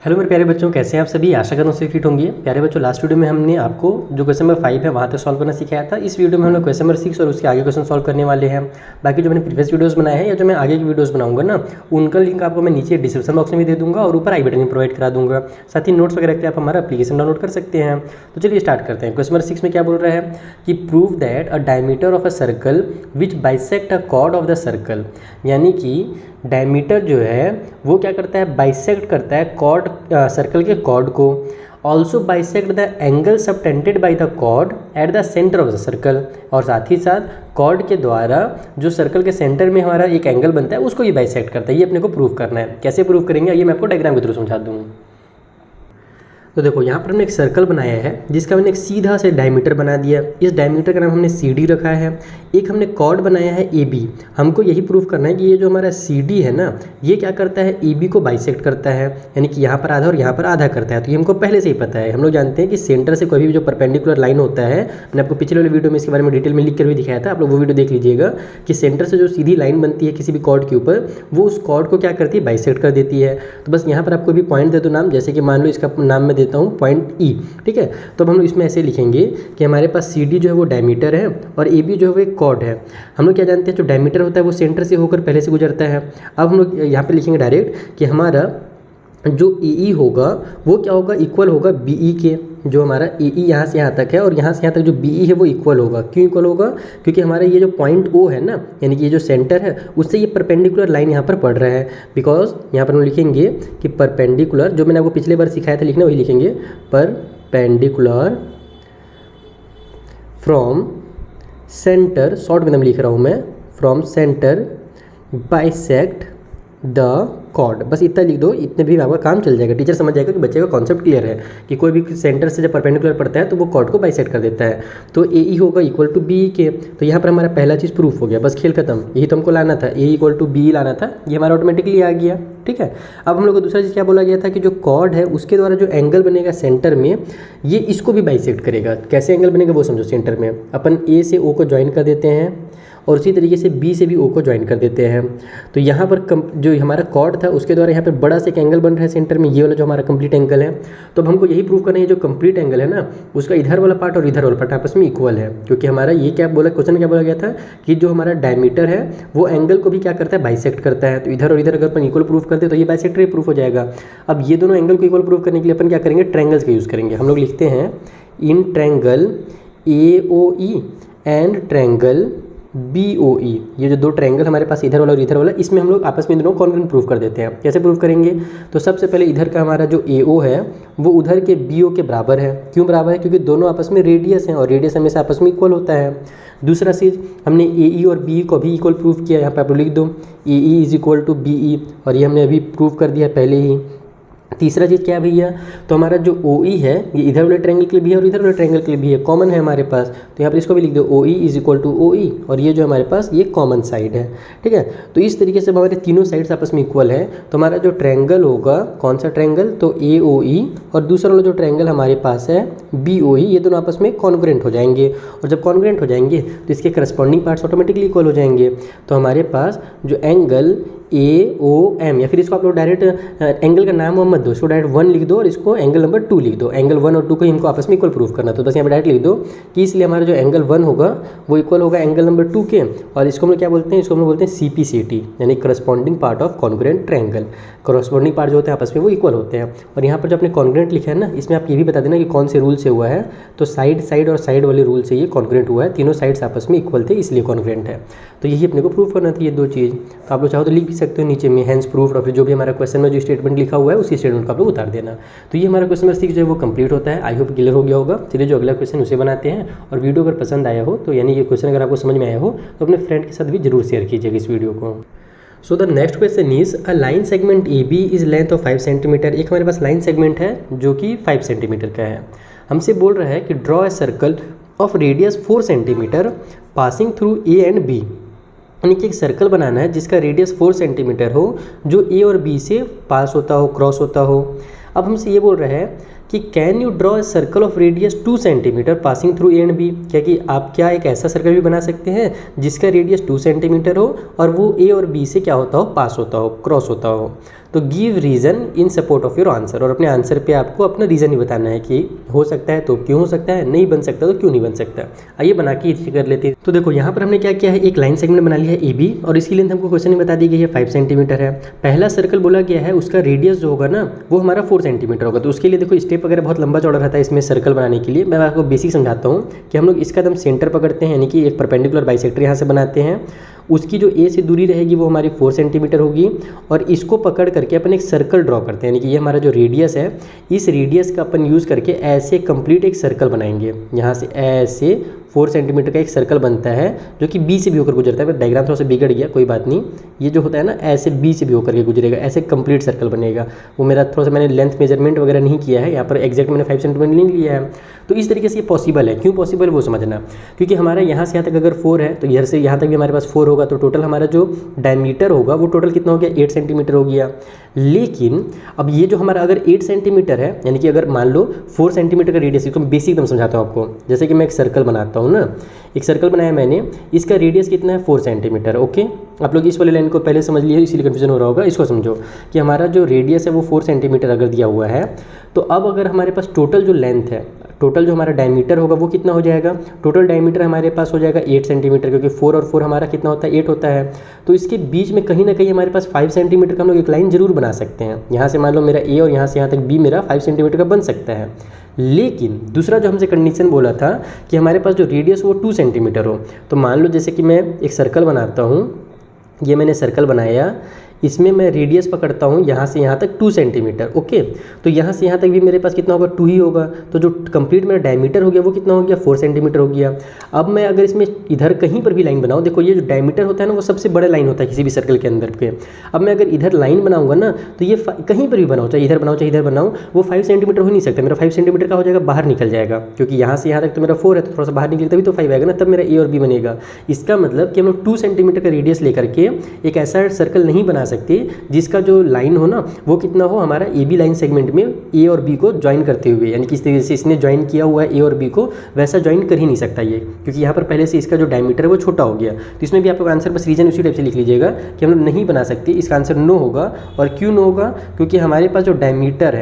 Hello मेरे प्यारे बच्चों, कैसे हैं आप सभी। आशा करता हूँ सभी फिट होंगे। प्यारे बच्चों, लास्ट वीडियो में हमने आपको जो क्वेश्चन नंबर 5 है वहाँ तक सॉल्व करना सिखाया था। इस वीडियो में हम लोग क्वेश्चन नंबर 6 और उसके आगे क्वेश्चन सॉल्व करने वाले हैं। बाकी जो मैंने प्रीवियस वीडियोस बनाए हैं या जो मैं आगे की वीडियोस बनाऊंगा ना, उनका लिंक आपको मैं नीचे डिस्क्रिप्शन बॉक्स में भी दे दूंगा और ऊपर आई बटन में प्रोवाइड करा दूंगा। साथ ही नोट्स वगैरह के लिए आप हमारा एप्लीकेशन डाउनलोड कर सकते हैं। तो चलिए स्टार्ट करते हैं। क्वेश्चन नंबर 6 में क्या बोल रहा है कि prove that a diameter of a circle which bisect a cord of the circle, यानी कि डायमीटर जो है वो क्या करता है, बाइसेक्ट करता है कॉर्ड सर्कल के कॉर्ड को। Also bisect the angle subtended by the chord at the centre of the circle, और साथ ही साथ कॉर्ड के द्वारा जो सर्कल के सेंटर में हमारा एक एंगल बनता है उसको ये बाइसेक्ट करता है। ये अपने को प्रूव करना है। कैसे प्रूव करेंगे ये मैं आपको डायग्राम के थ्रू समझा दूँ। तो देखो यहाँ पर हमने एक सर्कल बनाया है जिसका हमने एक सीधा से डायमीटर बना दिया। इस डायमीटर का नाम हमने CD रखा है। एक हमने कॉर्ड बनाया है AB। हमको यही प्रूव करना है कि ये जो हमारा CD है ना, ये क्या करता है, AB को बाइसेक्ट करता है, यानी कि यहाँ पर आधा और यहाँ पर आधा करता है। तो ये हमको पहले से ही पता है। हम लोग जानते हैं कि सेंटर से कोई भी जो परपेंडिकुलर लाइन होता है, मैंने आपको पिछले वाले वीडियो में इसके बारे में डिटेल में लिख कर भी दिखाया था, आप लोग वो वीडियो देख लीजिएगा कि सेंटर से जो सीधी लाइन बनती है किसी भी कॉर्ड के ऊपर, वो उस कॉर्ड को क्या करती है, बाइसेक्ट कर देती है। तो बस यहाँ पर आपको भी पॉइंट दे दो नाम, जैसे कि मान लो इसका नाम मैं देता हूँ पॉइंट E, ठीक है। तो अब हम लोग इसमें ऐसे लिखेंगे कि हमारे पास CD जो है वो डायमीटर है और AB जो है वो एक कॉर्ड है। हम लोग क्या जानते हैं, जो डायमीटर होता है वो सेंटर से होकर पहले से गुजरता है। अब हम लोग यहाँ पे लिखेंगे डायरेक्ट कि हमारा जो AE होगा वो क्या होगा, इक्वल होगा BE के। जो हमारा AE यहाँ से यहाँ तक है और यहाँ से यहाँ तक जो BE है वो इक्वल होगा। क्यों इक्वल होगा, क्योंकि हमारा ये जो पॉइंट O है ना, यानी कि ये जो सेंटर है उससे ये परपेंडिकुलर लाइन यहाँ पर पड़ रहा है। बिकॉज यहाँ पर हम लिखेंगे कि परपेंडिकुलर, जो मैंने आपको पिछले बार सिखाया था लिखना, वही लिखेंगे, परपेंडिकुलर फ्रॉम सेंटर, शॉर्ट में लिख रहा हूँ मैं, from centre bisect the chord. बस इतना लिख दो, इतने भी आपका काम चल जाएगा। टीचर समझ जाएगा कि बच्चे का कॉन्सेप्ट क्लियर है कि कोई भी सेंटर से जब परपेंडिकुलर पड़ता है तो वो कॉर्ड को बाइसेक्ट कर देता है। तो AE होगा इक्वल टू BE के। तो यहाँ पर हमारा पहला चीज़ प्रूफ हो गया, बस खेल खत्म। यही तो हमको लाना था, AE इक्वल टू BE लाना था, ये हमारा ऑटोमेटिकली आ गया, ठीक है। अब हम लोग को दूसरा चीज़ क्या बोला गया था कि जो कॉर्ड है उसके द्वारा जो एंगल बनेगा सेंटर में, ये इसको भी बाइसेक्ट करेगा। कैसे एंगल बनेगा वो समझो। सेंटर में अपन A से O को ज्वाइन कर देते हैं और उसी तरीके से B से भी O को ज्वाइन कर देते हैं। तो यहाँ पर जो हमारा कॉर्ड था उसके द्वारा यहाँ पर बड़ा से एक एंगल बन रहा है सेंटर में, ये वाला जो हमारा कंप्लीट एंगल है। तो अब हमको यही प्रूव करना है, जो कंप्लीट एंगल है ना उसका इधर वाला पार्ट और इधर वाला पार्ट आपस में इक्वल है। क्योंकि हमारा ये क्या बोला, क्वेश्चन क्या बोला गया था कि जो हमारा डायमीटर है वो एंगल को भी क्या करता है, बाइसेक्ट करता है। तो इधर और इधर अगर अपन इक्वल प्रूफ करते तो ये बाइसेक्टर प्रूफ हो जाएगा। अब ये दोनों एंगल को इक्वल प्रूफ करने के लिए अपन क्या करेंगे, ट्रायंगल्स का यूज़ करेंगे। हम लोग लिखते हैं in triangle AOE and triangle BOE। ये जो दो ट्रायंगल हमारे पास इधर वाला और इधर वाला, इसमें हम लोग आपस में दोनों कॉन्ग्रुएंट प्रूफ कर देते हैं। कैसे प्रूफ करेंगे, तो सबसे पहले इधर का हमारा जो AO है वो उधर के BO के बराबर है। क्यों बराबर है, क्योंकि दोनों आपस में रेडियस हैं और रेडियस हमेशा आपस में इक्वल होता है। दूसरा चीज़, हमने AE और BE को भी इक्वल प्रूफ किया। यहाँ पे आप लिख दो AE is equal to BE, और ये हमने अभी प्रूफ कर दिया पहले ही। तीसरा चीज़ क्या भैया, तो हमारा जो OE है ये इधर वाले ट्रायंगल के लिए भी है और इधर वाले ट्रायंगल के लिए भी है, कॉमन है हमारे पास। तो यहाँ पर इसको भी लिख दो OE is equal to OE, और ये जो हमारे पास ये कॉमन साइड है, ठीक है। तो इस तरीके से हमारे तीनों साइड्स आपस में इक्वल है। तो हमारा जो ट्रायंगल होगा, कौन सा ट्रायंगल, तो AOE, और दूसरा वाला जो ट्रायंगल हमारे पास है BOE, ये दोनों आपस में कॉन्ग्रुएंट हो जाएंगे। और जब कॉन्ग्रुएंट हो जाएंगे तो इसके करस्पॉन्डिंग पार्ट्स ऑटोमेटिकली इक्वल हो जाएंगे। तो हमारे पास जो एंगल AOM, या फिर इसको आप लोग डायरेक्ट एंगल का नाम मत दो, इसको डायरेक्ट 1 लिख दो और इसको एंगल नंबर 2 लिख दो। एंगल 1 और 2 को इनको आपस में इक्वल प्रूफ करना, तो बस यहाँ पे डायरेक्ट लिख दो कि इसलिए हमारा जो एंगल 1 होगा वो इक्वल होगा एंगल नंबर 2 के। और इसको हम लोग क्या बोलते हैं, इसको हम लोग बोलते हैं CPCT, यानी corresponding part of congruent triangle. Corresponding part जो होते हैं आपस में वो इक्वल होते हैं। और यहाँ पर जो आपने कॉन्ग्रुएंट लिखा है ना, इसमें आप ये भी बता देना कि कौन से रूल से हुआ है। तो साइड और साइड वाले रूल से ये कॉन्ग्रुएंट हुआ है, तीनों साइड्स आपस में इक्वल थे इसलिए कॉन्ग्रुएंट है। तो यही अपने को प्रूफ करना था, ये दो चीज़। तो आप लोग चाहो तो लिख भी सकते हो नीचे में हैंस प्रूफ, और फिर जो भी हमारा क्वेश्चन में जो स्टेटमेंट लिखा हुआ है उसी स्टेटमेंट को आप लोग उतार देना। तो ये हमारा क्वेश्चन नंबर 6 जो है वो कंप्लीट होता है। आई होप क्लियर हो गया होगा। चलिए जो अगला क्वेश्चन उसे बनाते हैं। और वीडियो अगर पसंद आया हो तो, यानी ये क्वेश्चन अगर आपको समझ में आया हो तो अपने फ्रेंड के साथ भी जरूर शेयर कीजिएगा इस वीडियो को। So the next question is a line segment AB is length of 5 centimetre. एक हमारे पास लाइन सेगमेंट है जो कि 5 सेंटीमीटर का है। हमसे बोल रहा है कि draw a circle of radius 4 centimetre passing through A and B, यानी कि एक सर्कल बनाना है जिसका रेडियस 4 सेंटीमीटर हो, जो A और B से पास होता हो, क्रॉस होता हो। अब हमसे ये बोल रहा है कि can you draw a circle of radius 2 centimetre passing through A and B, क्या कि आप क्या एक ऐसा सर्कल भी बना सकते हैं जिसका रेडियस 2 सेंटीमीटर हो और वो ए और बी से क्या होता हो, पास होता हो, क्रॉस होता हो। तो give reason in support of your answer, और अपने आंसर पे आपको अपना रीज़न ही बताना है कि हो सकता है तो क्यों हो सकता है, नहीं बन सकता तो क्यों नहीं बन सकता। आइए बना के इसी कर लेते हैं। तो देखो यहाँ पर हमने क्या किया है, एक लाइन सेगमेंट बना लिया है ए बी, और इसकी लेंथ हमको क्वेश्चन में बता दी गई है 5 सेंटीमीटर है। पहला सर्कल बोला गया है उसका रेडियस जो होगा ना वो हमारा 4 सेंटीमीटर होगा। तो उसके लिए देखो स्टेप वगैरह बहुत लंबा चौड़ा रहता है इसमें सर्कल बनाने के लिए। मैं आपको बेसिक समझाता हूँ कि हम लोग इसका एकदम सेंटर पकड़ते हैं, यानी कि एक परपेंडिकुलर बाइसेक्टर यहाँ से बनाते हैं। उसकी जो ए से दूरी रहेगी वो हमारी 4 सेंटीमीटर होगी, और इसको पकड़ करके अपन एक सर्कल ड्रॉ करते हैं, यानी कि ये हमारा जो रेडियस है, इस रेडियस का अपन यूज़ करके ऐसे कंप्लीट एक सर्कल बनाएंगे। यहाँ से ऐसे 4 सेंटीमीटर का एक सर्कल बनता है जो कि बी से भी होकर गुजरता है। डायग्राम थोड़ा सा बिगड़ गया, कोई बात नहीं। ये जो होता है ना ऐसे बी से भी होकर के गुजरेगा, ऐसे कंप्लीट सर्कल बनेगा। वो मेरा थोड़ा सा मैंने लेंथ मेजरमेंट वगैरह नहीं किया है, यहाँ पर एग्जैक्ट मैंने 5 सेंटीमीटर नहीं लिया है। तो इस तरीके से ये पॉसिबल है। क्यों पॉसिबल वो समझना, क्योंकि हमारा यहाँ से यहाँ तक अगर 4 है तो इधर से यहाँ तक भी हमारे पास 4 होगा, तो टोटल हमारा जो डायमीटर होगा वो टोटल कितना हो गया, 8 सेंटीमीटर हो गया। लेकिन अब ये जो हमारा अगर 8 सेंटीमीटर है, यानी कि अगर मान लो 4 सेंटीमीटर का रेडियस, इसको बेसिक एकदम समझाता हूँ आपको। जैसे कि मैं एक सर्कल बनाता हूँ ना, एक सर्कल बनाया मैंने, इसका रेडियस कितना है 4 सेंटीमीटर। ओके, आप लोग इस वाले लाइन को पहले समझ लिए, इसीलिए कन्फ्यूजन हो रहा होगा। इसको समझो कि हमारा जो रेडियस है वो 4 सेंटीमीटर अगर दिया हुआ है, तो अब अगर हमारे पास टोटल जो लेंथ है, टोटल जो हमारा डायमीटर होगा वो कितना हो जाएगा, टोटल डायमीटर हमारे पास हो जाएगा 8 सेंटीमीटर, क्योंकि 4 और 4 हमारा कितना होता है, 8 होता है। तो इसके बीच में कहीं ना कहीं हमारे पास 5 सेंटीमीटर का हम लोग एक लाइन जरूर बना सकते हैं। यहाँ से मान लो मेरा ए और यहाँ से यहाँ तक बी मेरा 5 सेंटीमीटर का बन सकता है। लेकिन दूसरा जो हमसे कंडीशन बोला था कि हमारे पास जो रेडियस वो 2 सेंटीमीटर हो, तो मान लो जैसे कि मैं एक सर्कल बनाता हूँ, ये मैंने सर्कल बनाया, इसमें मैं रेडियस पकड़ता हूँ यहाँ से यहाँ तक 2 सेंटीमीटर। ओके, तो यहाँ से यहाँ तक भी मेरे पास कितना होगा, 2 ही होगा। तो जो कंप्लीट मेरा डायमीटर हो गया वो कितना हो गया, 4 सेंटीमीटर हो गया। अब मैं अगर इसमें इधर कहीं पर भी लाइन बनाऊँ, देखो ये जो डायमीटर होता है ना वो सबसे बड़ा लाइन होता है किसी भी सर्कल के अंदर के। अब मैं अगर इधर लाइन बनाऊंगा ना, तो ये कहीं पर भी बनाऊँ, चाहे इधर बनाऊँ चाहे इधर बनाऊँ, वो 5 सेंटीमीटर हो नहीं सकता। मेरा 5 सेंटीमीटर का हो जाएगा, बाहर निकल जाएगा, क्योंकि यहाँ से यहाँ तक तो मेरा 4 है, तो थोड़ा सा बाहर निकले तभी तो 5 आएगा ना, तब मेरा ए और बी बनेगा। इसका मतलब कि हम लोग 2 सेंटीमीटर का रेडियस लेकर के एक ऐसा सर्कल नहीं बना सकते जिसका जो लाइन हो ना वो कितना हो, हमारा ए बी लाइन सेगमेंट में ए और बी को ज्वाइन करते हुए, यानी कि इस तरीके से इसने ज्वाइन किया हुआ है ए और बी को, वैसा ज्वाइन कर ही नहीं सकता ये, क्योंकि यहाँ पर पहले से इसका जो डायमीटर है वो छोटा हो गया। तो इसमें भी आपका आंसर बस रीजन उसी टाइप से लिख लीजिएगा कि हम लोग नहीं बना सकते। इसका आंसर नो होगा। और क्यों नो होगा, क्योंकि हमारे पास जो डायमीटर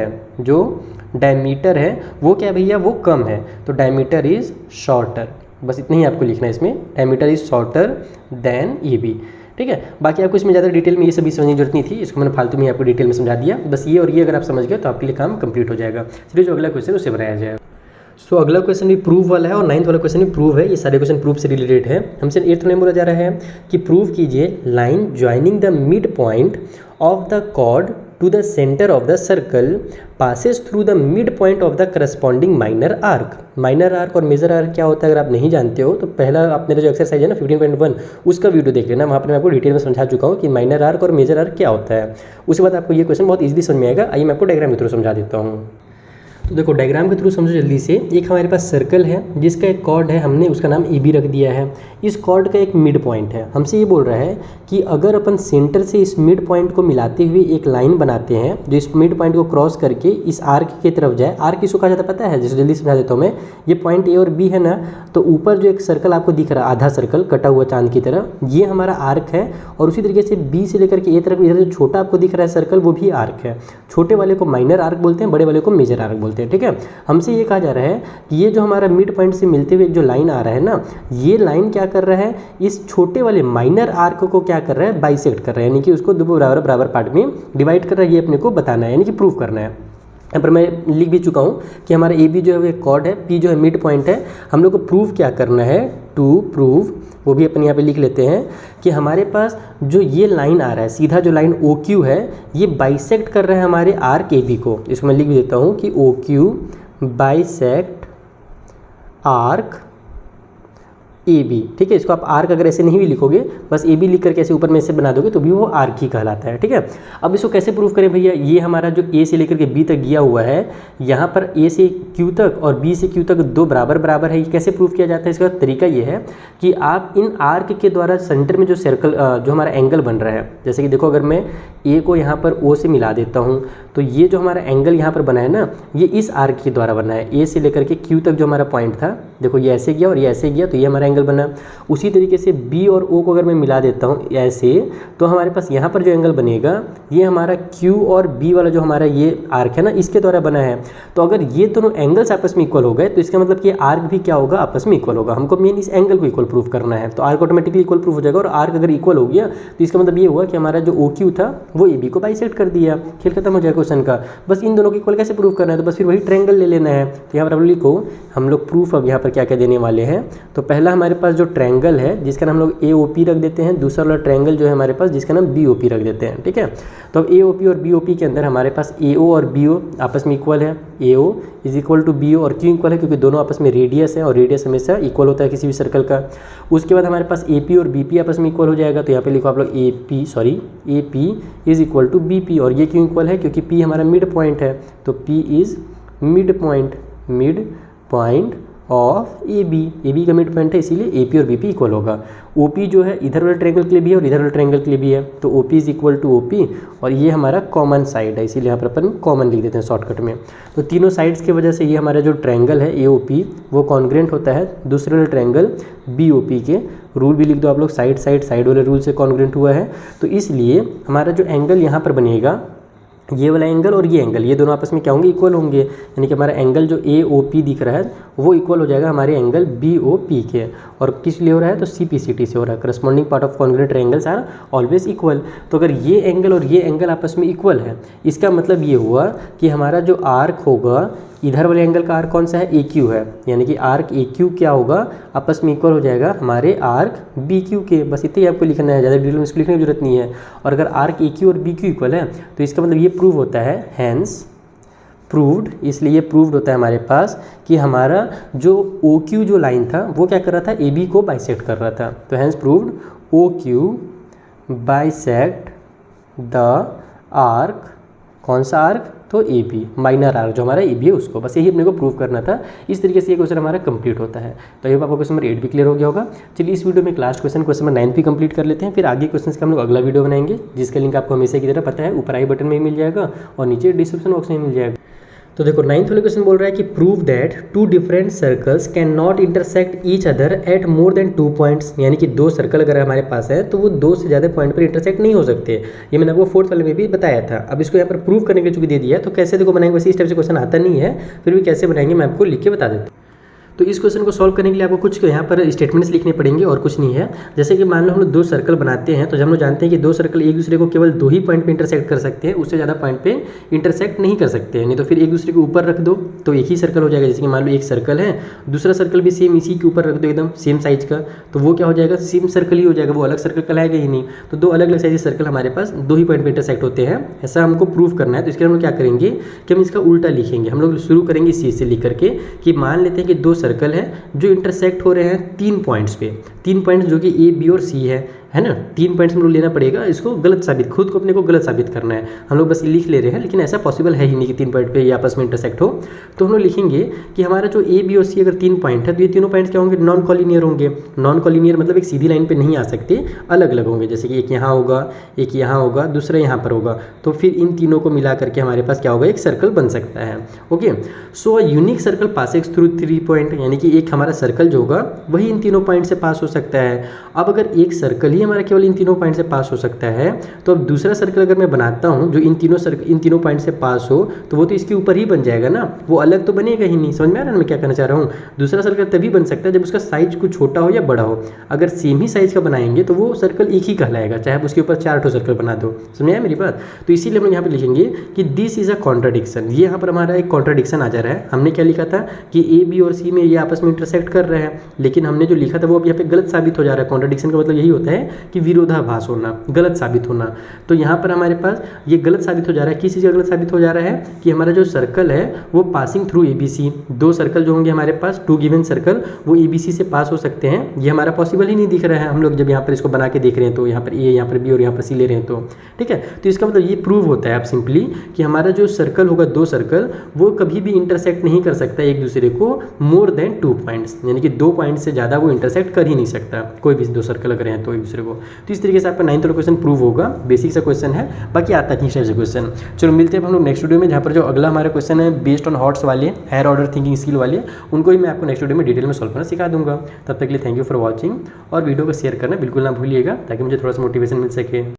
है वो क्या भैया, वो कम है। तो डायमीटर इज़ शॉर्टर, बस इतना ही आपको लिखना है इसमें, diameter is shorter than A B. ठीक है, बाकी आपको इसमें ज़्यादा डिटेल में ये सभी समझने की जरूरत नहीं थी, इसको मैंने फालतू में आपको डिटेल में समझा दिया। बस ये और ये अगर आप समझ गए तो आपके लिए काम कंप्लीट हो जाएगा। चलिए जो अगला क्वेश्चन उससे बनाया जाए। सो अगला क्वेश्चन भी प्रूव वाला है और 9th वाला क्वेश्चन भी प्रूव है। ये सारे क्वेश्चन प्रूव से रिलेटेड है। हमसे 8th में बोला जा रहा है कि प्रूव कीजिए line joining the mid point of the chord to the centre of the circle passes through the mid point of the corresponding minor arc. Minor arc और मेजर आर्क क्या होता है अगर आप नहीं जानते हो तो पहला आप मेरा जो एक्सरसाइज है ना 15.1 उसका वीडियो देख लेना, वहाँ पर मैं आपको डिटेल में समझा चुका हूँ कि माइनर आर्क और मेजर आर्क क्या होता है। उसके बाद आपको ये क्वेश्चन बहुत ईजिली समझ में आएगा। आइए मैं आपको डायग्राम के थ्रू समझा देता हूँ। तो देखो डायग्राम के थ्रू समझो जल्दी से। एक हमारे पास सर्कल है जिसका एक कॉर्ड है, हमने उसका नाम ए बी रख दिया है। इस कॉर्ड का एक मिड पॉइंट है। हमसे ये बोल रहा है कि अगर अपन सेंटर से इस मिड पॉइंट को मिलाते हुए एक लाइन बनाते हैं जो इस मिड पॉइंट को क्रॉस करके इस आर्क की तरफ जाए। आर्क किसको कहा जाता है पता है? जैसे जल्दी समझा देता हूँ मैं। ये पॉइंट ए और बी है ना, तो ऊपर जो एक सर्कल आपको दिख रहा है, आधा सर्कल कटा हुआ चांद की तरह, ये हमारा आर्क है। और उसी तरीके से बी से लेकर के ए तरफ इधर जो छोटा आपको दिख रहा है सर्कल, वो भी आर्क है। छोटे वाले को माइनर आर्क बोलते हैं, बड़े वाले को मेजर आर्क बोलते हैं। ठीक है, हमसे ये कहा जा रहा है कि ये जो हमारा मिड पॉइंट से मिलते हुए जो लाइन आ रहा है ना, ये लाइन क्या कर रहा है, इस छोटे वाले माइनर आर्क को क्या कर रहा है, बाइसेक्ट कर रहा है, यानी कि उसको दो बराबर पार्ट में डिवाइड कर रहा है। ये अपने को बताना है, यानी कि प्रूफ करना है। यहाँ पर मैं लिख भी चुका हूँ कि हमारा ए बी जो है वो एक कॉर्ड है, पी जो है मिड पॉइंट है। हम लोग को प्रूफ क्या करना है, टू प्रूव, वो भी अपन यहाँ पे लिख लेते हैं कि हमारे पास जो ये लाइन आ रहा है, सीधा जो लाइन ओ क्यू है, ये बाइसेक्ट कर रहा है हमारे आर्क ए बी को। इसको मैं लिख भी देता हूँ कि O Q bisect arc A B, ठीक है। इसको आप आर्क अगर ऐसे नहीं भी लिखोगे, बस ए बी लिख करके ऐसे ऊपर में ऐसे बना दोगे तो भी वो आर्क ही कहलाता है, ठीक है। अब इसको कैसे प्रूव करें भैया, ये हमारा जो ए से लेकर के बी तक गया हुआ है, यहाँ पर ए से क्यू तक और बी से क्यू तक दो बराबर बराबर है, ये कैसे प्रूव किया जाता है? इसका तरीका ये है कि आप इन आर्क के द्वारा सेंटर में जो सर्कल जो हमारा एंगल बन रहा है, जैसे कि देखो अगर मैं ए को यहाँ पर ओ से मिला देता हूँ तो ये जो हमारा एंगल यहाँ पर बना है ना, ये इस आर्क के द्वारा बना है। ए से लेकर के क्यू तक जो हमारा पॉइंट था, देखो ये ऐसे गया और ये ऐसे गया, तो ये हमारा एंगल बना। उसी तरीके से बी और ओ को अगर मैं मिला देता हूँ ऐसे, तो हमारे पास यहाँ पर जो एंगल बनेगा ये हमारा क्यू और बी वाला जो हमारा ये आर्क है ना, इसके द्वारा बना है। तो अगर ये दोनों एंगल्स आपस में इक्वल हो गए तो इसका मतलब कि आर्क भी क्या होगा, आपस में इक्वल होगा। हमको मेन इस एंगल को इक्वल प्रूव करना है, तो आर्क ऑटोमेटिकली इक्वल प्रूव हो जाएगा। और आर्क अगर इक्वल हो गया तो इसका मतलब ये हुआ कि हमारा जो ओ क्यू था वो ए बी को बाइसेक्ट कर दिया, खेल खत्म हो जाएगा क्वेश्चन का। बस इन दोनों को इक्वल कैसे प्रूव करना है, तो बस फिर वही ट्रायंगल ले लेना है। तो यहाँ पर आप लिखो, हम लोग प्रूफ अब यहाँ पर क्या क्या देने वाले हैं। तो पहला हमारे पास जो ट्रायंगल है जिसका नाम हम लोग ए ओ पी रख देते हैं, दूसरा वाला ट्रायंगल जो है हमारे पास जिसका नाम बी ओ पी रख देते हैं, ठीक है। तो अब ए ओ पी और बी ओ पी के अंदर हमारे पास ए ओ और बी ओ आपस में इक्वल है, A O is equal to B O, और क्यों इक्वल है, क्योंकि दोनों आपस में रेडियस है और रेडियस हमेशा इक्वल होता है किसी भी सर्कल का। उसके बाद हमारे पास ए पी और बी पी आपस में इक्वल हो जाएगा, तो यहाँ पे लिखो आप लोग A P is equal to B P, और ये क्यों इक्वल है, क्योंकि पी हमारा मिड पॉइंट है, तो P is mid point of A B का मिड पॉइंट है, इसीलिए ए पी और बी पी इक्वल होगा। ओ पी जो है इधर वाले ट्रायंगल के लिए भी है और इधर वाले ट्रायंगल के लिए भी है, तो O P is equal to O P, और ये हमारा कॉमन साइड है, इसीलिए यहाँ पर अपन कॉमन लिख देते हैं शॉर्टकट में। तो तीनों साइड्स की वजह से ये हमारा जो ट्रायंगल है ए ओ पी वो कॉन्ग्रेंट होता है दूसरे वाले ट्रायंगल बी ओ पी के। रूल भी लिख दो आप लोग, साइड वाले रूल से कॉन्ग्रेंट हुआ है, तो इसलिए हमारा जो एंगल यहाँ पर बनेगा, ये वाला एंगल और ये एंगल, ये दोनों आपस में क्या होंगे, इक्वल होंगे। यानी कि हमारा एंगल जो ए ओ पी दिख रहा है वो इक्वल हो जाएगा हमारे एंगल बी ओ पी के। और किस लिए हो रहा है, तो सी पी सी टी से हो रहा है। Corresponding part of congruent triangles are always equal. तो अगर ये एंगल और ये एंगल आपस में इक्वल है, इसका मतलब ये हुआ कि हमारा जो आर्क होगा, इधर वाले एंगल का आर्क कौन सा है, ए क्यू है, यानी कि आर्क ए क्यू क्या होगा, आपस में इक्वल हो जाएगा हमारे आर्क बी क्यू के। बस इतना ही आपको लिखना है, ज़्यादा डिटेल में इसको लिखने की जरूरत नहीं है। और अगर आर्क ए क्यू और बी क्यू इक्वल है तो इसका मतलब ये प्रूव होता है, हैंस प्रूव्ड, इसलिए प्रूव्ड होता है हमारे पास कि हमारा जो ओ क्यू जो लाइन था वो क्या कर रहा था, ए बी को बाइसेक्ट कर रहा था। तो hence proved O Q bisect the arc, कौन सा आर्क, तो ए बी, माइनर आर्क जो हमारा ए बी है उसको। बस यही अपने को प्रूव करना था। इस तरीके से ये क्वेश्चन हमारा कंप्लीट होता है। तो ये आपको क्वेश्चन नंबर 8 भी क्लियर हो गया होगा। चलिए इस वीडियो में एक लास्ट क्वेश्चन नंबर 9 भी कंप्लीट कर लेते हैं, फिर आगे क्वेश्चन का हम लोग अगला वीडियो बनाएंगे, जिसका लिंक आपको हमेशा की तरह पता है, ऊपर आई बटन में ही मिल जाएगा और नीचे डिस्क्रिप्शन बॉक्स में मिल जाएगा। तो देखो 9th वाले क्वेश्चन बोल रहा है कि prove that two different circles can not intersect each other at more than 2 points, यानी कि दो सर्कल अगर हमारे पास है तो वो दो से ज़्यादा पॉइंट पर इंटरसेक्ट नहीं हो सकते। ये मैंने आपको 4th वाले में भी बताया था। अब इसको यहाँ पर प्रूव करने के लिए चूंकि दे दिया है, तो कैसे देखो बनाएंगे, वैसे इस टाइप से क्वेश्चन आता नहीं है, फिर भी कैसे बनाएंगे मैं आपको लिख के बता देता हूँ। तो इस क्वेश्चन को सॉल्व करने के लिए आपको कुछ यहाँ पर स्टेटमेंट्स लिखने पड़ेंगे और कुछ नहीं है। जैसे कि मान लो हम लोग दो सर्कल बनाते हैं, तो जब हम लोग जानते हैं कि दो सर्कल एक दूसरे को केवल 2 ही पॉइंट पे इंटरसेक्ट कर सकते हैं, उससे ज़्यादा पॉइंट पे इंटरसेक्ट नहीं कर सकते हैं। नहीं तो फिर एक दूसरे के ऊपर रख दो तो एक ही सर्कल हो जाएगा। जैसे कि मान लो एक सर्कल है, दूसरा सर्कल भी सेम इसी के ऊपर रख दो, एकदम सेम साइज का, तो वो क्या हो जाएगा, सेम सर्कल ही हो जाएगा, वो अलग सर्कल कहलाएगा ही नहीं। तो दो अलग अलग साइज सर्कल हमारे पास 2 ही पॉइंट पे इंटरसेक्ट होते हैं, ऐसा हमको प्रूव करना है। तो इसके लिए हम क्या करेंगे कि हम इसका उल्टा लिखेंगे। हम लोग शुरू करेंगे इस चीज़ से लिख करके कि मान लेते हैं कि दो सर्कल है जो इंटरसेक्ट हो रहे हैं 3 पॉइंट्स पे, 3 पॉइंट्स जो कि ए बी और सी है ना। 3 पॉइंट्स हम लोग लेना पड़ेगा, इसको गलत साबित, खुद को अपने को गलत साबित करना है। हम लोग बस लिख ले रहे हैं, लेकिन ऐसा पॉसिबल है ही नहीं कि 3 पॉइंट पे ये आपस में इंटरसेक्ट हो। तो हम लोग लिखेंगे कि हमारा जो ए बी और सी अगर 3 पॉइंट है तो ये तीनों पॉइंट्स क्या होंगे, नॉन कॉलिनियर होंगे। नॉन कॉलिनियर मतलब एक सीधी लाइन पे नहीं आ सकते, अलग अलग होंगे। जैसे कि एक यहाँ होगा, एक यहाँ होगा, दूसरा यहाँ पर होगा, तो फिर इन तीनों को मिला करके हमारे पास क्या होगा, एक सर्कल बन सकता है। Okay, so unique circle passes through 3 point, यानी कि एक हमारा सर्कल जो होगा वही इन तीनों पॉइंट से पास हो सकता है। अब अगर एक सर्कल ही हमारा केवल इन तीनों पॉइंट से पास हो सकता है, तो अब दूसरा सर्कल अगर मैं बनाता हूं जो इन तीनों पॉइंट से पास हो, तो वो तो इसके ऊपर ही बन जाएगा ना, वो अलग तो बनेगा ही नहीं। समझ में आ रहा है मैं क्या कहना चाह रहा हूँ। दूसरा सर्कल तभी बन सकता है जब उसका साइज कुछ छोटा हो या बड़ा हो। अगर सेम ही साइज का बनाएंगे तो वो सर्कल एक ही कहलाएगा, चाहे आप उसके ऊपर 4 ठो सर्कल बना दो। समझ आया मेरी बात। तो इसीलिए हम यहाँ पे लिखेंगे कि दिस इज अ कॉन्ट्राडिक्शन। ये यहाँ पर हमारा एक कॉन्ट्राडिक्शन आ जा रहा है। हमने क्या लिखा था कि ए बी और सी में ये आपस में इंटरसेक्ट कर रहे हैं, लेकिन हमने जो लिखा था वो अब यहाँ पे गलत साबित हो जा रहा है। कॉन्ट्राडिक्शन का मतलब यही होता है कि विरोधाभास होना, गलत साबित होना। तो यहाँ पर हमारे पास ये गलत साबित हो जा रहा है। किस चीज़ का गलत साबित हो जा रहा है कि हमारा जो सर्कल है वो पासिंग थ्रू ABC, दो सर्कल जो होंगे हमारे पास, टू गिवन सर्कल, वो ABC से पास हो सकते हैं। ये हमारा पॉसिबल ही नहीं दिख रहा है हम लोग जब यहाँ पर इसको बना के देख रहे हैं, तो यहाँ पर A, यहाँ पर B और यहाँ पर C ले रहे हैं तो ठीक है। तो इसका मतलब ये प्रूव होता है आप सिंपली कि हमारा जो सर्कल होगा, दो सर्कल, वो कभी भी इंटरसेक्ट नहीं कर सकता एक दूसरे को मोर देन 2 पॉइंट्स, यानी कि 2 पॉइंट से ज़्यादा वो इंटरसेक्ट कर ही नहीं सकता, कोई भी दो सर्कल अगर हैं तो एक दूसरे को। तो इस तरीके से आपका 9th वाला क्वेश्चन प्रूव होगा। बेसिक सा क्वेश्चन है, बाकी आता नहीं टाइप से क्वेश्चन। चलो मिलते हैं हम लोग नेक्स्ट वीडियो में, जहाँ पर जो अगला हमारा क्वेश्चन है बेस्ड ऑन हॉट्स वाले, हायर ऑर्डर थिंकिंग स्किल वाले, उनको ही मैं आपको नेक्स्ट वीडियो में डिटेल में सॉल्व करना सिखा दूंगा। तब तक के लिए थैंक यू फॉर वॉचिंग, और वीडियो को शेयर करना बिल्कुल ना भूलिएगा ताकि मुझे थोड़ा सा मोटिवेशन मिल सके।